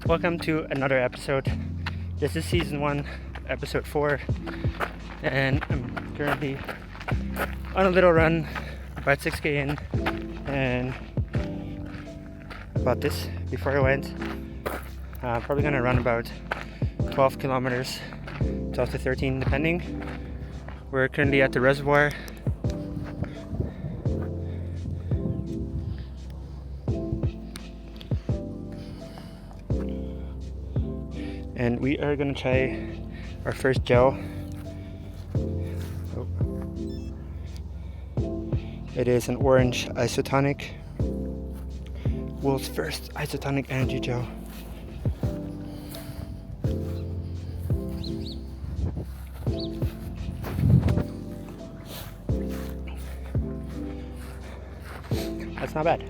Welcome to another episode. This is season 1, episode 4, and I'm currently on a little run, about 6k in, and about this before I went. Probably gonna run about 12 kilometers, 12 to 13 depending. We're currently at the reservoir. And we are gonna try our first gel. Oh. It is an orange isotonic. World's first isotonic energy gel. That's not bad.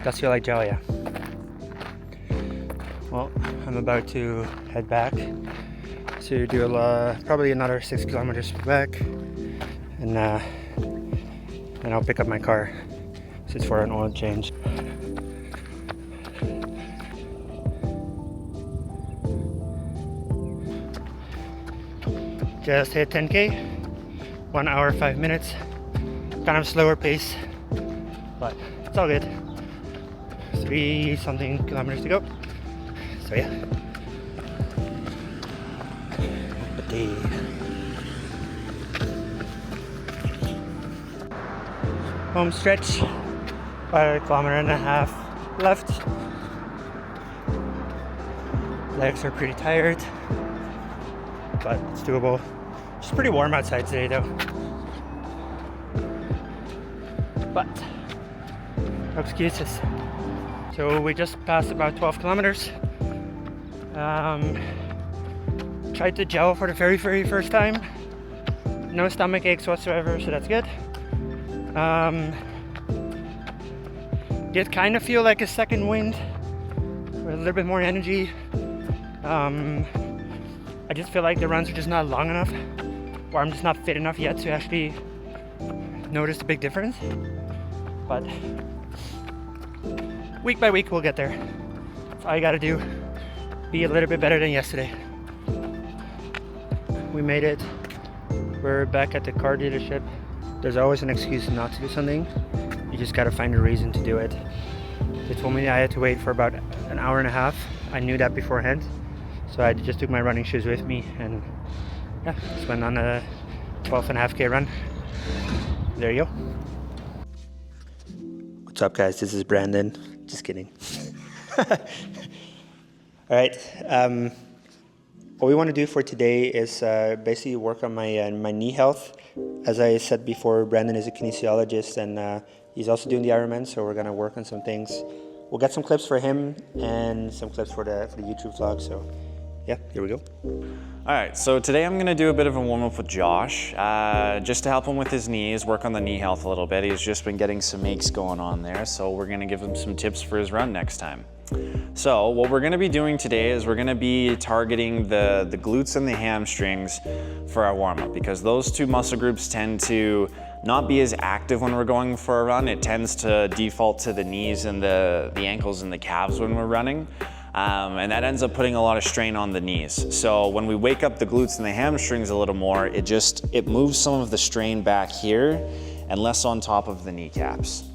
Does feel like gel, yeah. Well, I'm about to head back to do probably another 6 kilometers back, and then I'll pick up my car. This is for an oil change. Just hit 10k, 1 hour 5 minutes. Kind of slower pace, but it's all good. 3 something kilometers to go. So yeah. Home stretch, about 1.5 kilometers left. Legs are pretty tired, but it's doable. It's pretty warm outside today though. But no excuses. So we just passed about 12 kilometers. Tried the gel for the very first time. No stomach aches whatsoever, so that's good. Did kind of feel like a second wind with a little bit more energy. I just feel like the runs are just not long enough, or I'm just not fit enough yet to actually notice the big difference. But week by week we'll get there. That's all you gotta do. Be a little bit better than yesterday. We made it. We're back at the car dealership. There's always an excuse not to do something. You just gotta find a reason to do it. They told me I had to wait for about an hour and a half. I knew that beforehand. So I just took my running shoes with me and yeah, just went on a 12.5k run. There you go. What's up guys, this is Brandon. Just kidding. All right, what we want to do for today is basically work on my knee health. As I said before, Brandon is a kinesiologist and he's also doing the Ironman, so we're gonna work on some things. We'll get some clips for him and some clips for the YouTube vlog, so yeah, here we go. All right, so today I'm gonna do a bit of a warm-up with Josh, just to help him with his knees, work on the knee health a little bit. He's just been getting some aches going on there, so we're gonna give him some tips for his run next time. So what we're gonna be doing today is we're gonna be targeting the glutes and the hamstrings for our warm-up, because those two muscle groups tend to not be as active when we're going for a run. It tends to default to the knees and the ankles and the calves when we're running. And that ends up putting a lot of strain on the knees. So when we wake up the glutes and the hamstrings a little more, it moves some of the strain back here and less on top of the kneecaps.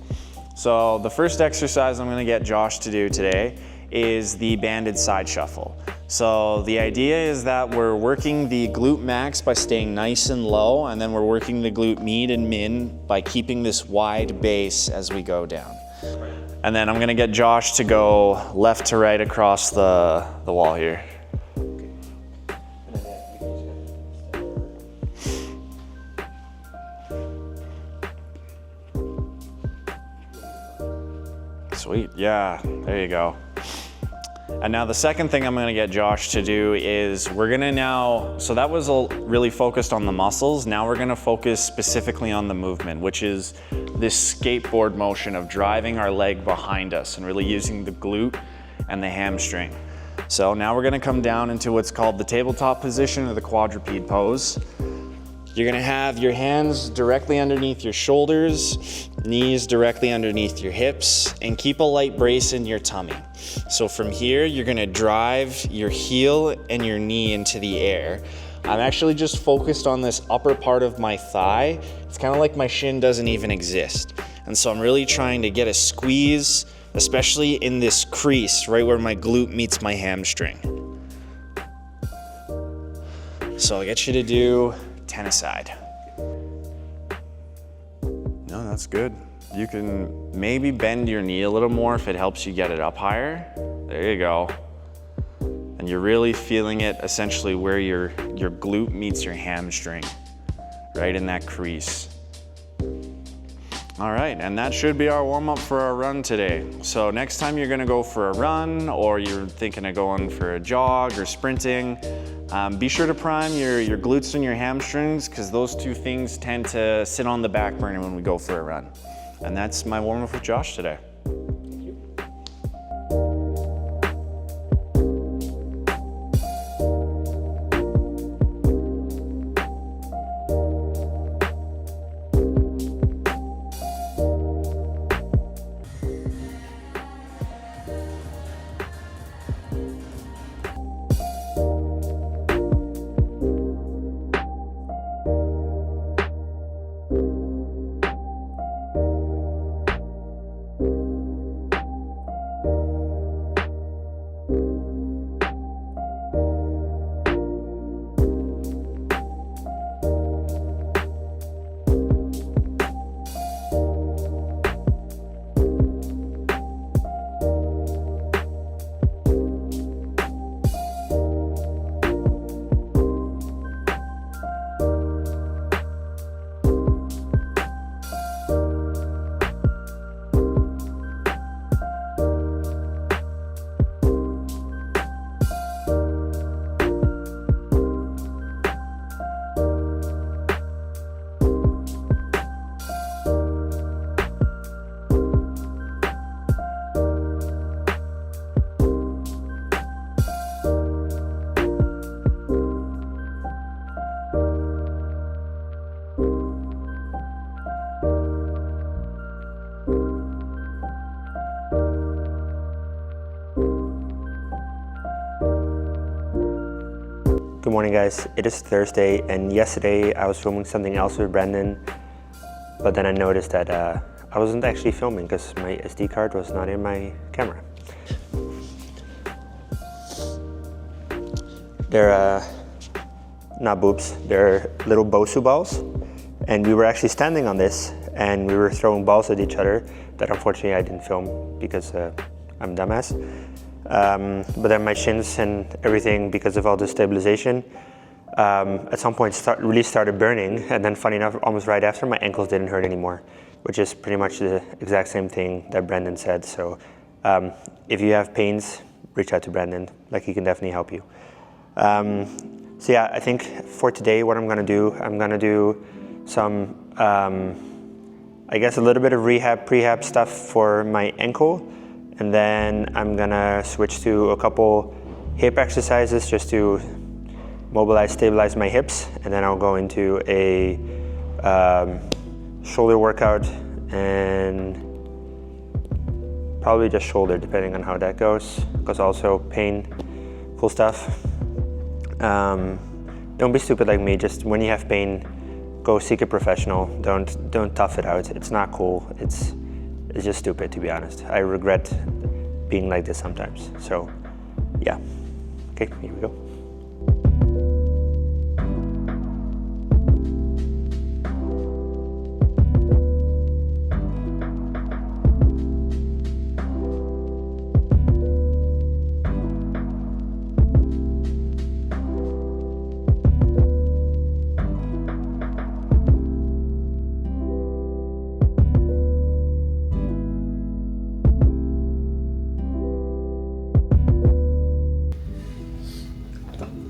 So the first exercise I'm gonna get Josh to do today is the banded side shuffle. So the idea is that we're working the glute max by staying nice and low, and then we're working the glute med and min by keeping this wide base as we go down. And then I'm gonna get Josh to go left to right across the wall here. Sweet, yeah, there you go. And now the second thing I'm gonna get Josh to do is we're gonna now, so that was really focused on the muscles. Now we're gonna focus specifically on the movement, which is this skateboard motion of driving our leg behind us and really using the glute and the hamstring. So now we're gonna come down into what's called the tabletop position or the quadruped pose. You're gonna have your hands directly underneath your shoulders, knees directly underneath your hips, and keep a light brace in your tummy. So from here, you're gonna drive your heel and your knee into the air. I'm actually just focused on this upper part of my thigh. It's kind of like my shin doesn't even exist. And so I'm really trying to get a squeeze, especially in this crease, right where my glute meets my hamstring. So I'll get you to do 10 aside. No, that's good. You can maybe bend your knee a little more if it helps you get it up higher. There you go. And you're really feeling it essentially where your glute meets your hamstring, right in that crease. All right, and that should be our warm up for our run today. So next time you're gonna go for a run or you're thinking of going for a jog or sprinting, be sure to prime your glutes and your hamstrings because those two things tend to sit on the back burner when we go for a run. And that's my warm up with Josh today. Good morning, guys. It is Thursday, and yesterday I was filming something else with Brandon, but then I noticed that I wasn't actually filming because my SD card was not in my camera. They're not boobs, they're little Bosu balls, and we were actually standing on this and we were throwing balls at each other that unfortunately I didn't film because I'm a dumbass. But then my shins and everything, because of all the stabilization, at some point really started burning, and then funny enough, almost right after, my ankles didn't hurt anymore, which is pretty much the exact same thing that Brandon said. So if you have pains, reach out to Brandon, like he can definitely help you. So yeah, I think for today what I'm gonna do some, I guess a little bit of prehab stuff for my ankle. And then I'm gonna switch to a couple hip exercises just to stabilize my hips. And then I'll go into a shoulder workout and probably just shoulder, depending on how that goes, because also painful stuff. Don't be stupid like me. Just when you have pain, go seek a professional. Don't tough it out. It's not cool. It's just stupid, to be honest. I regret being like this sometimes. So, yeah. Okay, here we go.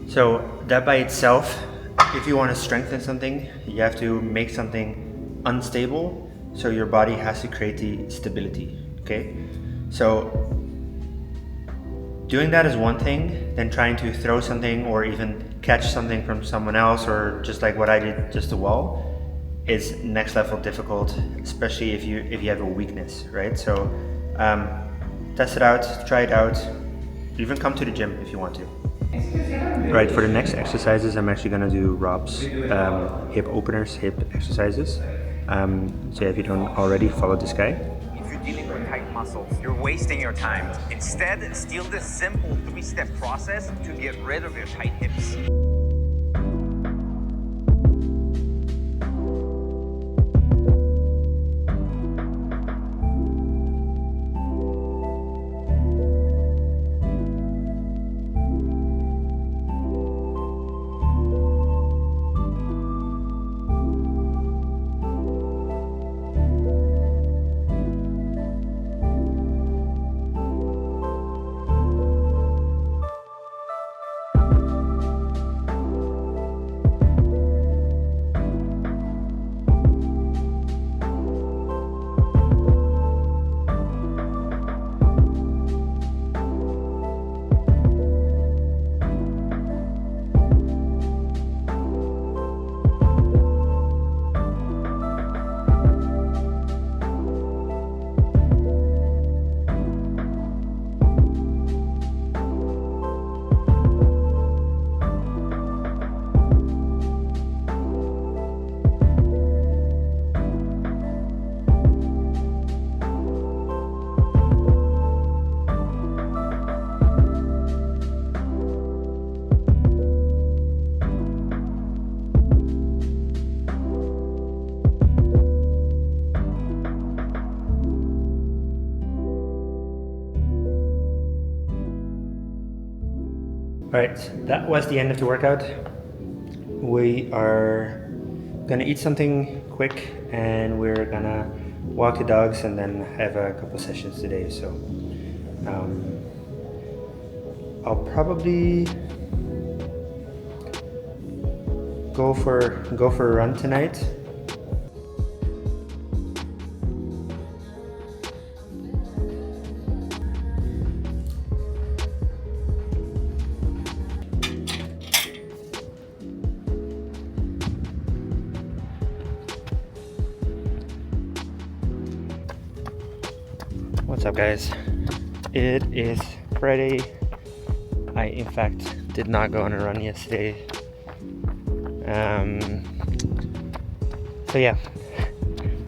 So that by itself, if you want to strengthen something, you have to make something unstable. So your body has to create the stability, okay? So Doing that is one thing, then trying to throw something or even catch something from someone else, or just like what I did, just a wall, is next level difficult, especially if you have a weakness, right? So test it out, try it out, even come to the gym if you want to. Right, for the next exercises, I'm actually gonna do Rob's hip openers, hip exercises. So if you don't already, follow this guy. If you're dealing with tight muscles, you're wasting your time. Instead, steal this simple 3-step process to get rid of your tight hips. Alright, that was the end of the workout. We are gonna eat something quick and we're gonna walk the dogs and then have a couple sessions today. So I'll probably go for a run tonight. What's up, guys? It is Friday. I in fact did not go on a run yesterday. So yeah,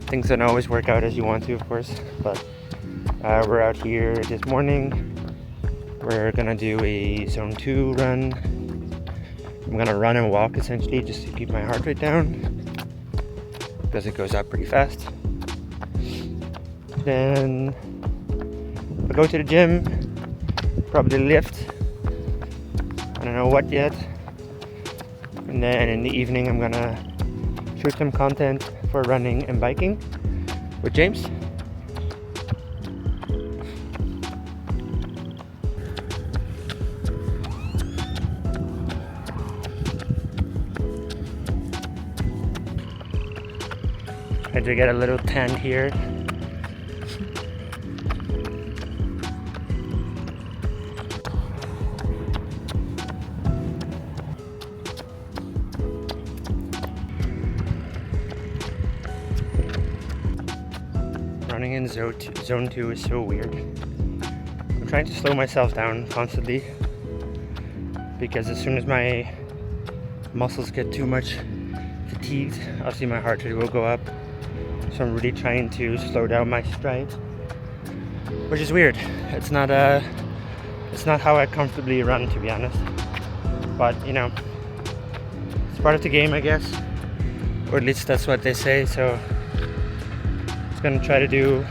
things don't always work out as you want to, of course, but we're out here this morning. We're gonna do a zone 2 run. I'm gonna run and walk essentially just to keep my heart rate down because it goes up pretty fast. Then I'll go to the gym, probably lift, I don't know what yet. And then in the evening I'm gonna shoot some content for running and biking with James. I had to get a little tent here. Running in zone 2 is so weird. I'm trying to slow myself down constantly because as soon as my muscles get too much fatigued, obviously my heart rate will go up. So I'm really trying to slow down my stride, which is weird. It's not how I comfortably run, to be honest. But you know, it's part of the game, I guess, or at least that's what they say. So gonna try to do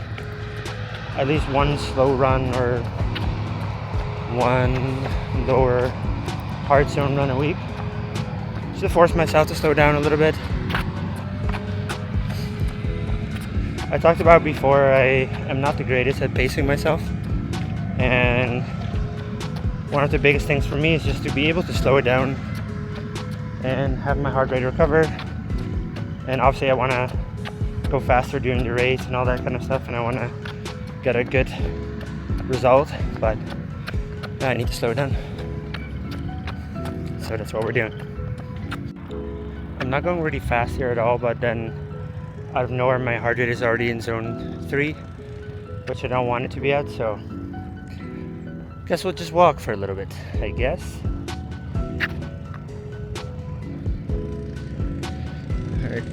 at least one slow run or one lower hard zone run a week, just to force myself to slow down a little bit. I talked about before, I am not the greatest at pacing myself, and one of the biggest things for me is just to be able to slow it down and have my heart rate recover. And obviously I want to go faster during the race and all that kind of stuff, and I want to get a good result, but I need to slow down. So that's what we're doing. I'm not going really fast here at all, but then out of nowhere my heart rate is already in zone 3, which I don't want it to be at, so guess we'll just walk for a little bit, I guess. Alright,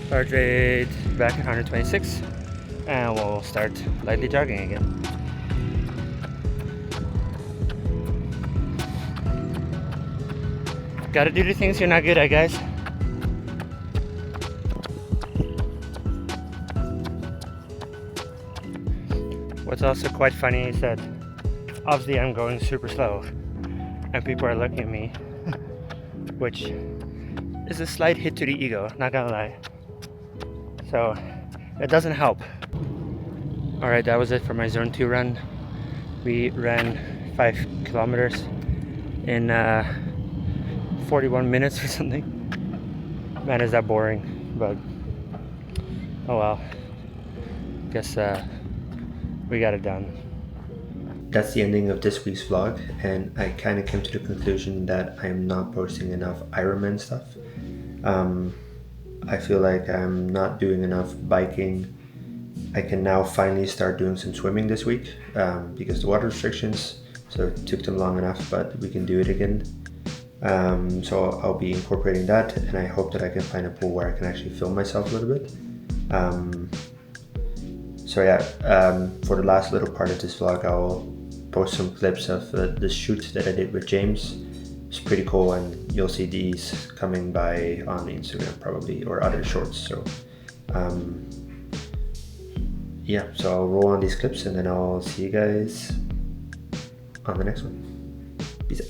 heart rate back at 126, and we'll start lightly jogging again. Gotta do the things you're not good at, guys. What's also quite funny is that obviously I'm going super slow and people are looking at me, which is a slight hit to the ego, not gonna lie. So it doesn't help. Alright, that was it for my zone 2 run. We ran 5 kilometers in 41 minutes or something. Man, is that boring, but oh well. Guess we got it done. That's the ending of this week's vlog, and I kind of came to the conclusion that I'm not posting enough Ironman stuff. I feel like I'm not doing enough biking. I can now finally start doing some swimming this week because the water restrictions, so it took them long enough, but we can do it again. So I'll be incorporating that, and I hope that I can find a pool where I can actually film myself a little bit. So yeah, for the last little part of this vlog, I'll post some clips of the shoot that I did with James. It's pretty cool, and you'll see these coming by on Instagram probably, or other shorts. So yeah, so I'll roll on these clips and then I'll see you guys on the next one. Peace out.